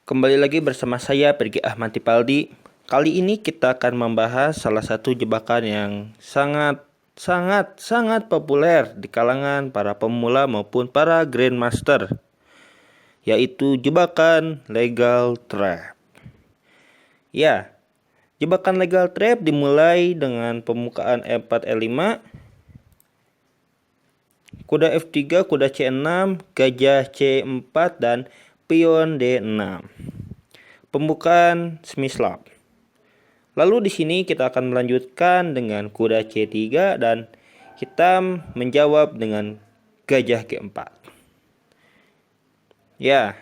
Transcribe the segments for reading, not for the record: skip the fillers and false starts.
Kembali lagi bersama saya Pergi Ahmad Tipaldi. Kali ini kita akan membahas salah satu jebakan yang sangat populer di kalangan para pemula maupun para grandmaster, yaitu jebakan legal trap. Ya, jebakan legal trap dimulai dengan pembukaan E4 E5, kuda F3, kuda C6, gajah C4 dan pion D6. Pembukaan semi-slap. Lalu di sini kita akan melanjutkan dengan kuda C3 dan hitam menjawab dengan gajah G4. Ya.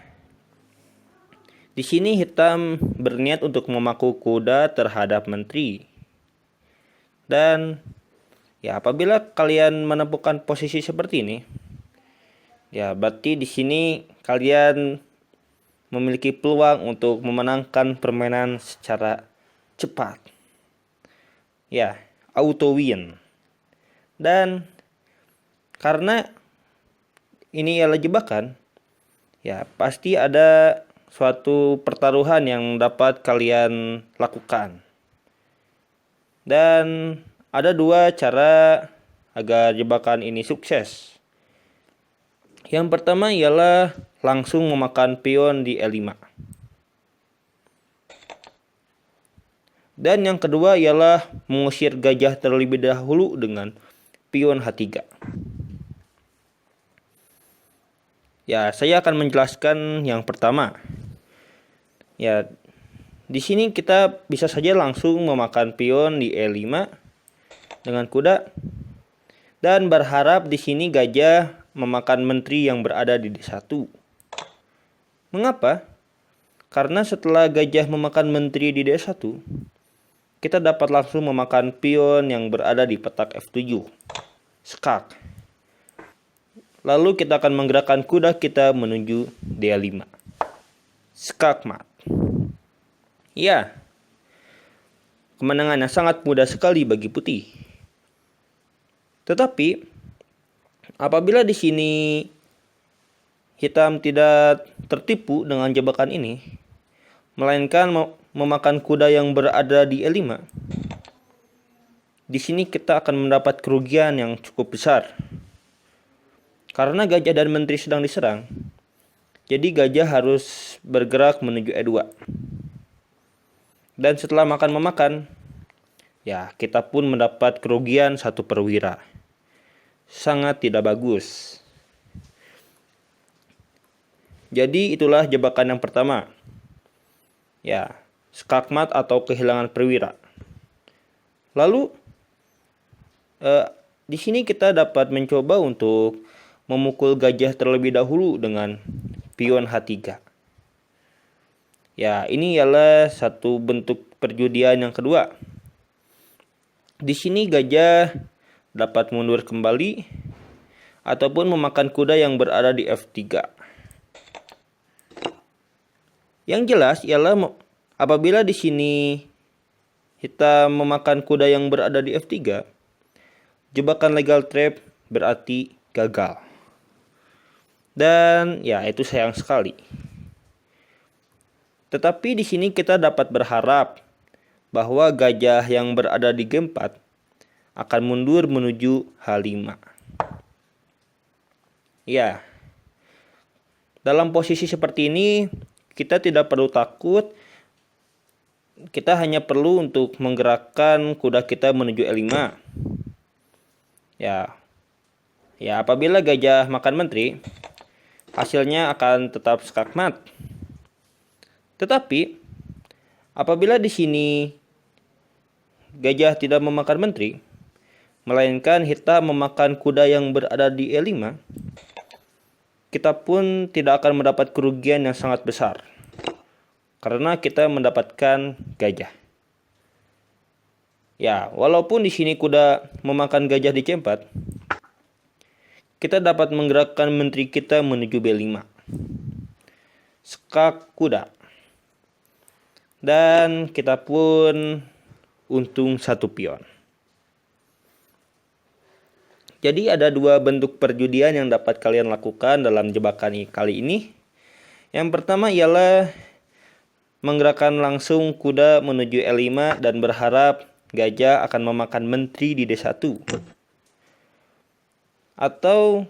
Di sini hitam berniat untuk memaku kuda terhadap menteri. Dan ya, apabila kalian menemukan posisi seperti ini, ya berarti di sini kalian memiliki peluang untuk memenangkan permainan secara cepat. Ya, auto win. Dan karena ini ialah jebakan, ya pasti ada suatu pertaruhan yang dapat kalian lakukan. Dan ada dua cara agar jebakan ini sukses. Yang pertama ialah langsung memakan pion di E5. Dan yang kedua ialah mengusir gajah terlebih dahulu dengan pion H3. Ya, saya akan menjelaskan yang pertama. Ya, di sini kita bisa saja langsung memakan pion di E5 dengan kuda dan berharap di sini gajah memakan menteri yang berada di D1. Mengapa? Karena setelah gajah memakan menteri di D1, kita dapat langsung memakan pion yang berada di petak F7. Skak. Lalu kita akan menggerakkan kuda kita menuju D5. Skakmat. Ya. Kemenangannya sangat mudah sekali bagi putih. Tetapi apabila di sini hitam tidak tertipu dengan jebakan ini, melainkan memakan kuda yang berada di E5, di sini kita akan mendapat kerugian yang cukup besar. Karena gajah dan menteri sedang diserang, jadi gajah harus bergerak menuju E2. Dan setelah memakan, ya kita pun mendapat kerugian 1 perwira. Sangat tidak bagus. Jadi itulah jebakan yang pertama. Ya, skakmat atau kehilangan perwira. Lalu di sini kita dapat mencoba untuk memukul gajah terlebih dahulu dengan pion H3. Ya, ini ialah satu bentuk perjudian yang kedua. Di sini gajah dapat mundur kembali ataupun memakan kuda yang berada di F3. Yang jelas ialah apabila di sini hitam memakan kuda yang berada di F3, jebakan legal trap berarti gagal. Dan ya, itu sayang sekali. Tetapi di sini kita dapat berharap bahwa gajah yang berada di G4 akan mundur menuju H5. Ya. Dalam posisi seperti ini kita tidak perlu takut. Kita hanya perlu untuk menggerakkan kuda kita menuju E5. Ya. Ya, apabila gajah makan menteri, hasilnya akan tetap skakmat. Tetapi apabila di sini gajah tidak memakan menteri, melainkan hitam memakan kuda yang berada di E5, kita pun tidak akan mendapat kerugian yang sangat besar. Karena kita mendapatkan gajah. Ya, walaupun di sini kuda memakan gajah di C4, kita dapat menggerakkan menteri kita menuju B5. Skak kuda. Dan kita pun untung 1 pion. Jadi ada dua bentuk perjudian yang dapat kalian lakukan dalam jebakan kali ini. Yang pertama ialah menggerakkan langsung kuda menuju L5 dan berharap gajah akan memakan menteri di D1. Atau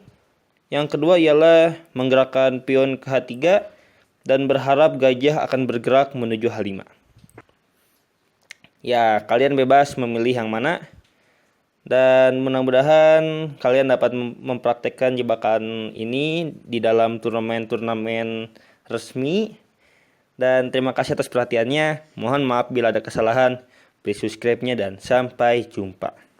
yang kedua ialah menggerakkan pion ke H3 dan berharap gajah akan bergerak menuju H5. Ya, kalian bebas memilih yang mana. Dan mudah-mudahan kalian dapat mempraktekkan jebakan ini di dalam turnamen-turnamen resmi. Dan terima kasih atas perhatiannya. Mohon maaf bila ada kesalahan. Please subscribe-nya dan sampai jumpa.